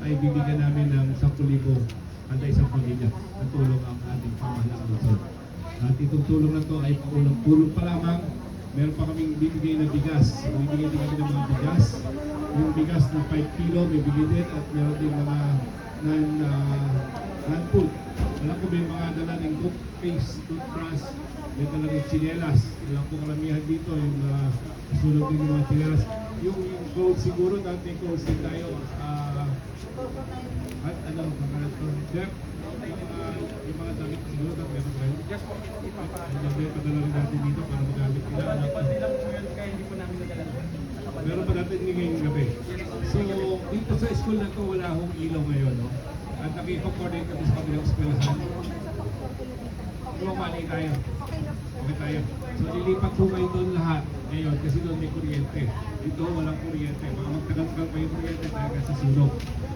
ay bibigyan namin ng 10,000 kada isang pamilya na tulong ang ating pamahalaan ito. At itong tulong na ito ay tulong pa lamang. Meron pa kaming bibigay na bigas. Bibigay din kami ng mga bigas. Yung bigas na 5 kilo, bibigay din. At meron din mga non-food. Alam ko may mga dala ng toothpaste, toothbrush, may dala ng chinelas. Alam ko karamihan dito yung sulog din yung mga chinelas. Yung clothes siguro, dati clothes din tayo. At ano, mga Jeff, yung mga damit siguro, dati meron tayo. May padala rin natin dito para magamit nila. Kaya hindi po namin nadala. Meron pa natin hindi ngayong gabi. So, dito sa school na to wala akong ilaw ngayon, no? At nakipag-coordinate kami sa kabilang eskwelahan. Mali tayo. Okay tayo. So, lilipat po kayo doon lahat ngayon kasi doon may kuryente. Dito walang kuryente. Mga magtagal-tagal pa yung kuryente dahil sa sunog.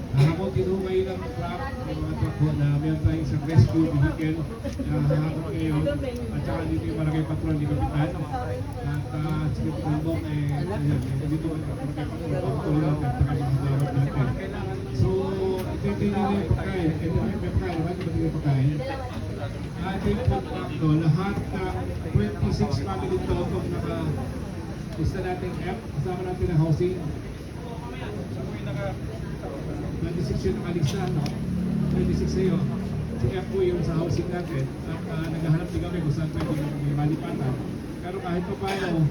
Ako tinumay ng truck, yung mga truck na meron tayong isang rescue vehicle na hahakot ngayon. At saka dito yung Barangay Patrol ni Kapitan. At sige po kalbong, dito ang Barangay Patrol, pagtuloy natin at saka yung hawak natin. So, ito yung pagkain. Ito yung pagkain. Bakit ba yung pagkain? Ating pagkakto, lahat ng 26 family total naka-lista natin F, kasama natin ang housing. 26 yung nakalista, no? 26 sa'yo. Si F po yung sa housing natin. At naghahanap din kami kung saan pwede may malipatan. Pero kahit pa paano,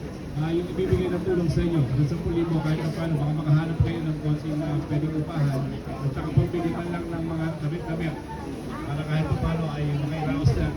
yung ibibigay ng tulong sa inyo, sa 10,000 kahit pa paano, baka makahanap kayo ng konting pwedeng upahan. At saka pagpilitan lang ng mga damit-damit para kahit pa paano ay mga iraos natin.